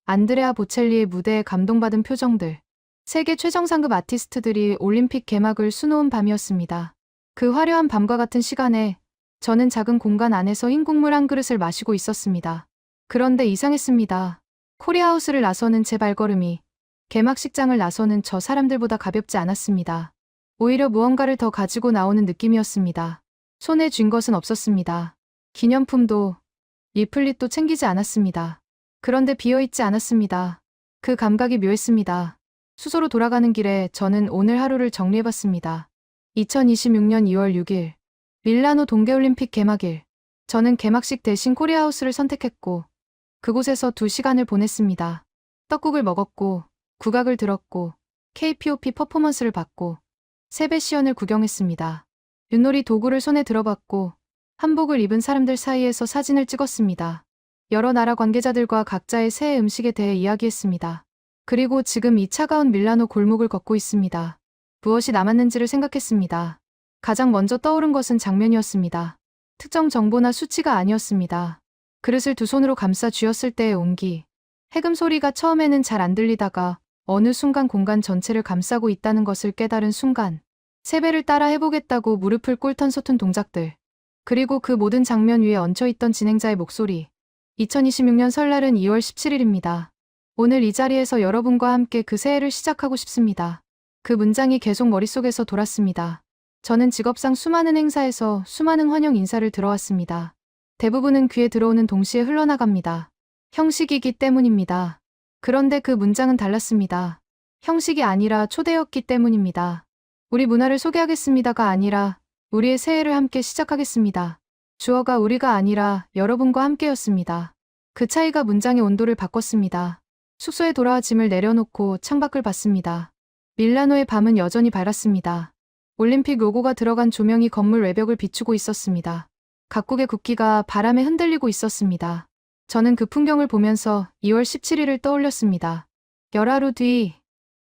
Speaker 2: 안드레아 보첼리의 무대에 감동받은 표정들, 세계 최정상급 아티스트들이 올림픽 개막을 수놓은 밤이었습니다. 그 화려한 밤과 같은 시간에 저는 작은 공간 안에서 흰 국물 한 그릇을 마시고 있었습니다. 그런데 이상했습니다. 코리아하우스를 나서는 제 발걸음이 개막식장을 나서는 저 사람들보다 가볍지 않았습니다. 오히려 무언가를 더 가지고 나오는 느낌이었습니다. 손에 쥔 것은 없었습니다. 기념품도 리플릿도 챙기지 않았습니다. 그런데 비어있지 않았습니다. 그 감각이 묘했습니다. 수소로 돌아가는 길에 저는 오늘 하루를 정리해봤습니다. 2026년 2월 6일 밀라노 동계올림픽 개막일. 저는 개막식 대신 코리아하우스를 선택했고 그곳에서 2시간을 보냈습니다. 떡국을 먹었고 국악을 들었고 K-POP 퍼포먼스를 봤고 세뱃시연을 구경했습니다. 윷놀이 도구를 손에 들어봤고 한복을 입은 사람들 사이에서 사진을 찍었습니다. 여러 나라 관계자들과 각자의 새해 음식에 대해 이야기했습니다. 그리고 지금 이 차가운 밀라노 골목을 걷고 있습니다. 무엇이 남았는지를 생각했습니다. 가장 먼저 떠오른 것은 장면이었습니다. 특정 정보나 수치가 아니었습니다. 그릇을 두 손으로 감싸 쥐었을 때의 온기. 해금 소리가 처음에는 잘 안 들리다가 어느 순간 공간 전체를 감싸고 있다는 것을 깨달은 순간. 세배를 따라 해보겠다고 무릎을 꿇던 서툰 동작들. 그리고 그 모든 장면 위에 얹혀있던 진행자의 목소리. 2026년 설날은 2월 17일입니다. 오늘 이 자리에서 여러분과 함께 그 새해를 시작하고 싶습니다. 그 문장이 계속 머릿속에서 돌았습니다. 저는 직업상 수많은 행사에서 수많은 환영 인사를 들어왔습니다. 대부분은 귀에 들어오는 동시에 흘러나갑니다. 형식이기 때문입니다. 그런데 그 문장은 달랐습니다. 형식이 아니라 초대였기 때문입니다. 우리 문화를 소개하겠습니다가 아니라 우리의 새해를 함께 시작하겠습니다. 주어가 우리가 아니라 여러분과 함께였습니다. 그 차이가 문장의 온도를 바꿨습니다. 숙소에 돌아와 짐을 내려놓고 창밖을 봤습니다. 밀라노의 밤은 여전히 밝았습니다. 올림픽 로고가 들어간 조명이 건물 외벽을 비추고 있었습니다. 각국의 국기가 바람에 흔들리고 있었습니다. 저는 그 풍경을 보면서 2월 17일을 떠올렸습니다. 열하루 뒤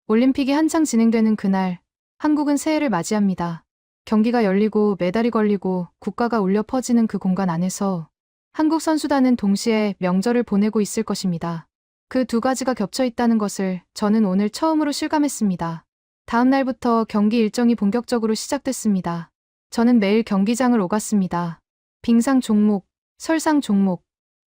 Speaker 2: 올림픽이 한창 진행되는 그날 한국은 새해를 맞이합니다. 경기가 열리고 메달이 걸리고 국가가 울려 퍼지는 그 공간 안에서 한국 선수단은 동시에 명절을 보내고 있을 것입니다. 그 두 가지가 겹쳐 있다는 것을 저는 오늘 처음으로 실감했습니다. 다음 날부터 경기 일정이 본격적으로 시작됐습니다. 저는 매일 경기장을 오갔습니다. 빙상 종목, 설상 종목,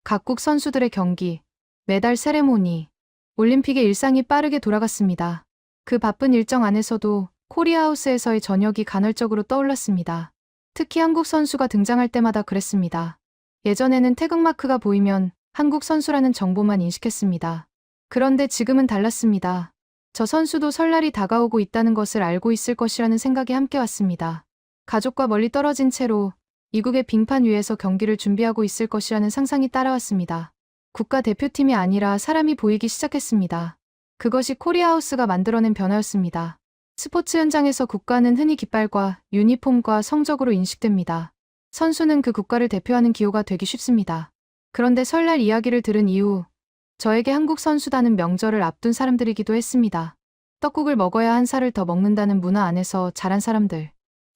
Speaker 2: 각국 선수들의 경기, 메달 세레모니, 올림픽의 일상이 빠르게 돌아갔습니다. 그 바쁜 일정 안에서도 코리아하우스에서의 저녁이 간헐적으로 떠올랐습니다. 특히 한국 선수가 등장할 때마다 그랬습니다. 예전에는 태극마크가 보이면 한국 선수라는 정보만 인식했습니다. 그런데 지금은 달랐습니다. 저 선수도 설날이 다가오고 있다는 것을 알고 있을 것이라는 생각이 함께 왔습니다. 가족과 멀리 떨어진 채로 이국의 빙판 위에서 경기를 준비하고 있을 것이라는 상상이 따라왔습니다. 국가대표팀이 아니라 사람이 보이기 시작했습니다. 그것이 코리아하우스가 만들어낸 변화였습니다. 스포츠 현장에서 국가는 흔히 깃발과 유니폼과 성적으로 인식됩니다. 선수는 그 국가를 대표하는 기호가 되기 쉽습니다. 그런데 설날 이야기를 들은 이후 저에게 한국 선수단은 명절을 앞둔 사람들이기도 했습니다. 떡국을 먹어야 한 살을 더 먹는다는 문화 안에서 자란 사람들.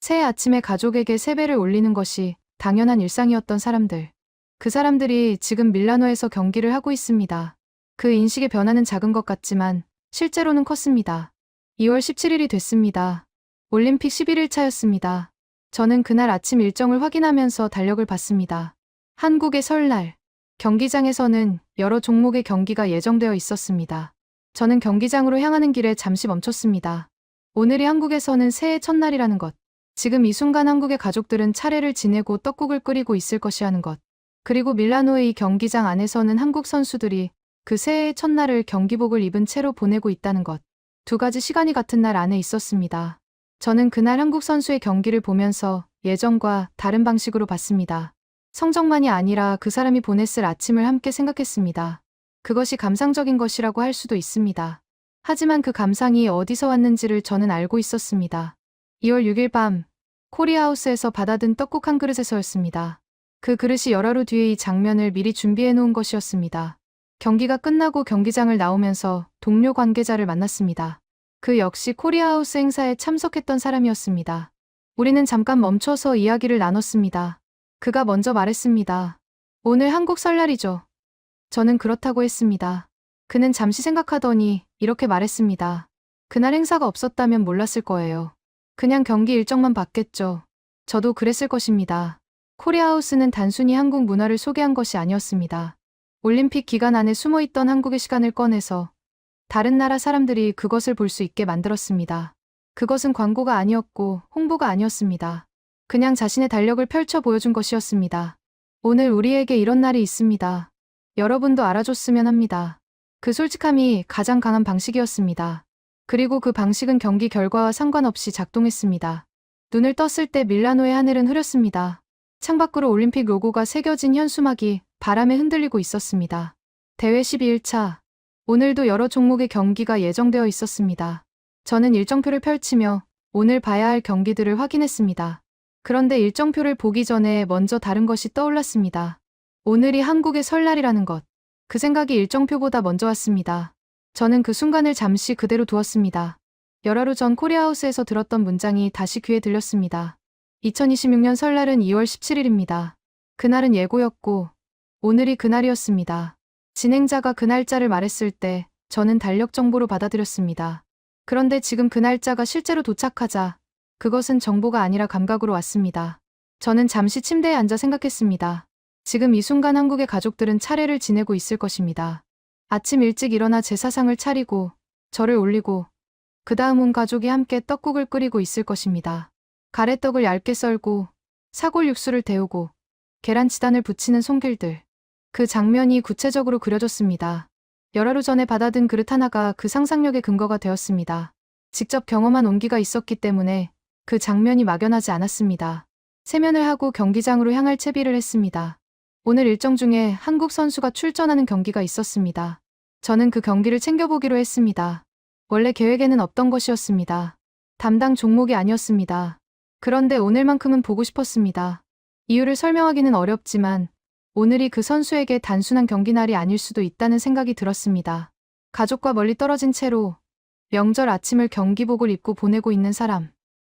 Speaker 2: 새해 아침에 가족에게 세배를 올리는 것이 당연한 일상이었던 사람들. 그 사람들이 지금 밀라노에서 경기를 하고 있습니다. 그 인식의 변화는 작은 것 같지만 실제로는 컸습니다. 2월 17일이 됐습니다. 올림픽 11일 차였습니다. 저는 그날 아침 일정을 확인하면서 달력을 봤습니다. 한국의 설날. 경기장에서는 여러 종목의 경기가 예정되어 있었습니다. 저는 경기장으로 향하는 길에 잠시 멈췄습니다. 오늘이 한국에서는 새해 첫날이라는 것. 지금 이 순간 한국의 가족들은 차례를 지내고 떡국을 끓이고 있을 것이라는 것. 그리고 밀라노의 이 경기장 안에서는 한국 선수들이 그 새해의 첫날을 경기복을 입은 채로 보내고 있다는 것. 두 가지 시간이 같은 날 안에 있었습니다. 저는 그날 한국 선수의 경기를 보면서 예전과 다른 방식으로 봤습니다. 성적만이 아니라 그 사람이 보냈을 아침을 함께 생각했습니다. 그것이 감상적인 것이라고 할 수도 있습니다. 하지만 그 감상이 어디서 왔는지를 저는 알고 있었습니다. 2월 6일 밤 코리아하우스에서 받아든 떡국 한 그릇에서였습니다. 그 그릇이 열하루 뒤에 이 장면을 미리 준비해 놓은 것이었습니다. 경기가 끝나고 경기장을 나오면서 동료 관계자를 만났습니다. 그 역시 코리아하우스 행사에 참석했던 사람이었습니다. 우리는 잠깐 멈춰서 이야기를 나눴습니다. 그가 먼저 말했습니다. 오늘 한국 설날이죠. 저는 그렇다고 했습니다. 그는 잠시 생각하더니 이렇게 말했습니다. 그날 행사가 없었다면 몰랐을 거예요. 그냥 경기 일정만 봤겠죠. 저도 그랬을 것입니다. 코리아하우스는 단순히 한국 문화를 소개한 것이 아니었습니다. 올림픽 기간 안에 숨어있던 한국의 시간을 꺼내서 다른 나라 사람들이 그것을 볼 수 있게 만들었습니다. 그것은 광고가 아니었고 홍보가 아니었습니다. 그냥 자신의 달력을 펼쳐 보여준 것이었습니다. 오늘 우리에게 이런 날이 있습니다. 여러분도 알아줬으면 합니다. 그 솔직함이 가장 강한 방식이었습니다. 그리고 그 방식은 경기 결과와 상관없이 작동했습니다. 눈을 떴을 때 밀라노의 하늘은 흐렸습니다. 창밖으로 올림픽 로고가 새겨진 현수막이 바람에 흔들리고 있었습니다. 대회 12일차. 오늘도 여러 종목의 경기가 예정되어 있었습니다. 저는 일정표를 펼치며 오늘 봐야 할 경기들을 확인했습니다. 그런데 일정표를 보기 전에 먼저 다른 것이 떠올랐습니다. 오늘이 한국의 설날이라는 것. 그 생각이 일정표보다 먼저 왔습니다. 저는 그 순간을 잠시 그대로 두었습니다. 열하루 전 코리아하우스에서 들었던 문장이 다시 귀에 들렸습니다. 2026년 설날은 2월 17일입니다. 그날은 예고였고 오늘이 그날이었습니다. 진행자가 그 날짜를 말했을 때 저는 달력 정보로 받아들였습니다. 그런데 지금 그 날짜가 실제로 도착하자 그것은 정보가 아니라 감각으로 왔습니다. 저는 잠시 침대에 앉아 생각했습니다. 지금 이 순간 한국의 가족들은 차례를 지내고 있을 것입니다. 아침 일찍 일어나 제사상을 차리고 절을 올리고 그 다음 온 가족이 함께 떡국을 끓이고 있을 것입니다. 가래떡을 얇게 썰고 사골 육수를 데우고 계란 지단을 붙이는 손길들. 그 장면이 구체적으로 그려졌습니다. 열 하루 전에 받아든 그릇 하나가 그 상상력의 근거가 되었습니다. 직접 경험한 온기가 있었기 때문에 그 장면이 막연하지 않았습니다. 세면을 하고 경기장으로 향할 채비를 했습니다. 오늘 일정 중에 한국 선수가 출전하는 경기가 있었습니다. 저는 그 경기를 챙겨보기로 했습니다. 원래 계획에는 없던 것이었습니다. 담당 종목이 아니었습니다. 그런데 오늘만큼은 보고 싶었습니다. 이유를 설명하기는 어렵지만 오늘이 그 선수에게 단순한 경기날이 아닐 수도 있다는 생각이 들었습니다. 가족과 멀리 떨어진 채로 명절 아침을 경기복을 입고 보내고 있는 사람.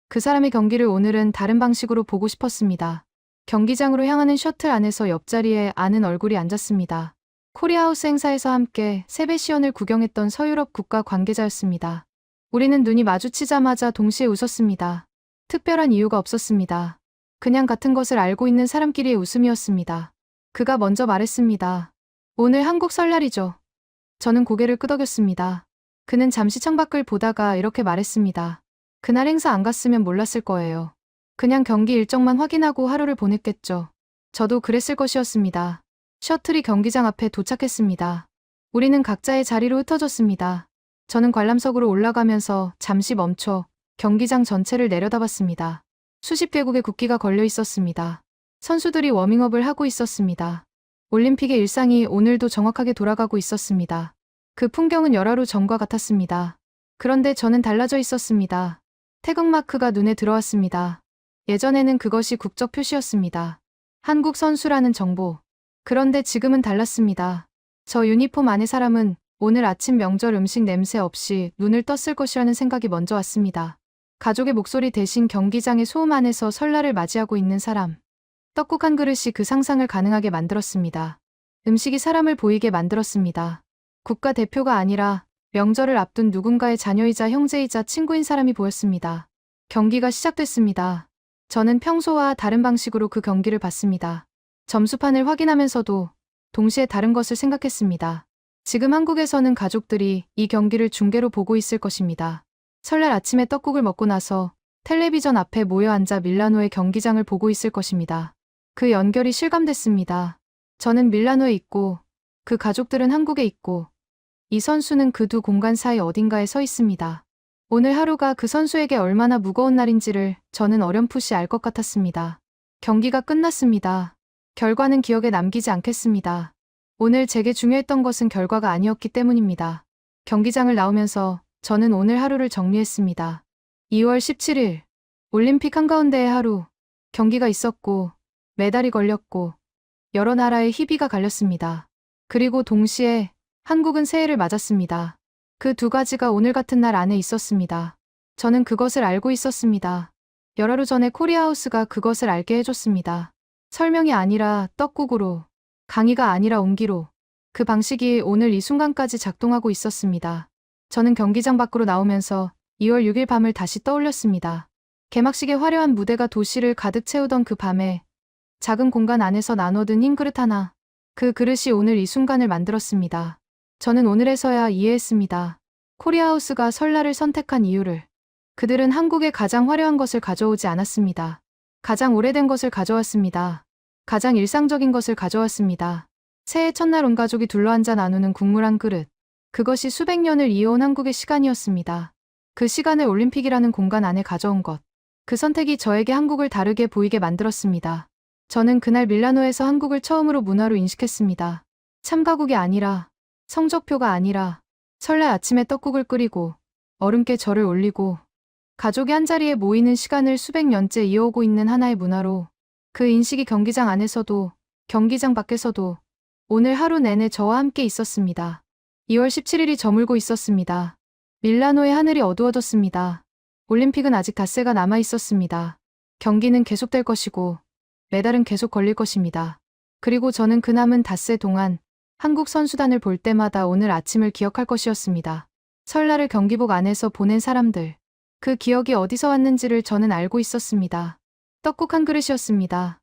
Speaker 2: 그 사람의 경기를 오늘은 다른 방식으로 보고 싶었습니다. 경기장으로 향하는 셔틀 안에서 옆자리에 아는 얼굴이 앉았습니다. 코리아하우스 행사에서 함께 세베시언을 구경했던 서유럽 국가 관계자였습니다. 우리는 눈이 마주치자마자 동시에 웃었습니다. 특별한 이유가 없었습니다. 그냥 같은 것을 알고 있는 사람끼리의 웃음이었습니다. 그가 먼저 말했습니다. 오늘 한국 설날이죠. 저는 고개를 끄덕였습니다. 그는 잠시 창밖을 보다가 이렇게 말했습니다. 그날 행사 안 갔으면 몰랐을 거예요. 그냥 경기 일정만 확인하고 하루를 보냈겠죠. 저도 그랬을 것이었습니다. 셔틀이 경기장 앞에 도착했습니다. 우리는 각자의 자리로 흩어졌습니다. 저는 관람석으로 올라가면서 잠시 멈춰 경기장 전체를 내려다봤습니다. 수십 개국의 국기가 걸려 있었습니다. 선수들이 워밍업을 하고 있었습니다. 올림픽의 일상이 오늘도 정확하게 돌아가고 있었습니다. 그 풍경은 열 하루 전과 같았습니다. 그런데 저는 달라져 있었습니다. 태극마크가 눈에 들어왔습니다. 예전에는 그것이 국적 표시였습니다. 한국 선수라는 정보. 그런데 지금은 달랐습니다. 저 유니폼 안의 사람은 오늘 아침 명절 음식 냄새 없이 눈을 떴을 것이라는 생각이 먼저 왔습니다. 가족의 목소리 대신 경기장의 소음 안에서 설날을 맞이하고 있는 사람. 떡국 한 그릇이 그 상상을 가능하게 만들었습니다. 음식이 사람을 보이게 만들었습니다. 국가대표가 아니라 명절을 앞둔 누군가의 자녀이자 형제이자 친구인 사람이 보였습니다. 경기가 시작됐습니다. 저는 평소와 다른 방식으로 그 경기를 봤습니다. 점수판을 확인하면서도 동시에 다른 것을 생각했습니다. 지금 한국에서는 가족들이 이 경기를 중계로 보고 있을 것입니다. 설날 아침에 떡국을 먹고 나서 텔레비전 앞에 모여 앉아 밀라노의 경기장을 보고 있을 것입니다. 그 연결이 실감됐습니다. 저는 밀라노에 있고 그 가족들은 한국에 있고 이 선수는 그 두 공간 사이 어딘가에 서 있습니다. 오늘 하루가 그 선수에게 얼마나 무거운 날인지를 저는 어렴풋이 알 것 같았습니다. 경기가 끝났습니다. 결과는 기억에 남기지 않겠습니다. 오늘 제게 중요했던 것은 결과가 아니었기 때문입니다. 경기장을 나오면서 저는 오늘 하루를 정리했습니다. 2월 17일 올림픽 한가운데의 하루. 경기가 있었고 메달이 걸렸고 여러 나라의 희비가 갈렸습니다. 그리고 동시에 한국은 새해를 맞았습니다. 그 두 가지가 오늘 같은 날 안에 있었습니다. 저는 그것을 알고 있었습니다. 열 하루 전에 코리아하우스가 그것을 알게 해줬습니다. 설명이 아니라 떡국으로, 강의가 아니라 온기로. 그 방식이 오늘 이 순간까지 작동하고 있었습니다. 저는 경기장 밖으로 나오면서 2월 6일 밤을 다시 떠올렸습니다. 개막식의 화려한 무대가 도시를 가득 채우던 그 밤에 작은 공간 안에서 나눠든 흰 그릇 하나. 그 그릇이 오늘 이 순간을 만들었습니다. 저는 오늘에서야 이해했습니다. 코리아하우스가 설날을 선택한 이유를. 그들은 한국의 가장 화려한 것을 가져오지 않았습니다. 가장 오래된 것을 가져왔습니다. 가장 일상적인 것을 가져왔습니다. 새해 첫날 온 가족이 둘러앉아 나누는 국물 한 그릇. 그것이 수백 년을 이어온 한국의 시간이었습니다. 그 시간을 올림픽이라는 공간 안에 가져온 것. 그 선택이 저에게 한국을 다르게 보이게 만들었습니다. 저는 그날 밀라노에서 한국을 처음으로 문화로 인식했습니다. 참가국이 아니라, 성적표가 아니라, 설날 아침에 떡국을 끓이고, 얼음께 절을 올리고, 가족이 한자리에 모이는 시간을 수백 년째 이어오고 있는 하나의 문화로, 그 인식이 경기장 안에서도, 경기장 밖에서도, 오늘 하루 내내 저와 함께 있었습니다. 2월 17일이 저물고 있었습니다. 밀라노의 하늘이 어두워졌습니다. 올림픽은 아직 닷새가 남아 있었습니다. 경기는 계속될 것이고, 메달은 계속 걸릴 것입니다. 그리고 저는 그 남은 닷새 동안 한국 선수단을 볼 때마다 오늘 아침을 기억할 것이었습니다. 설날을 경기복 안에서 보낸 사람들. 그 기억이 어디서 왔는지를 저는 알고 있었습니다. 떡국 한 그릇이었습니다.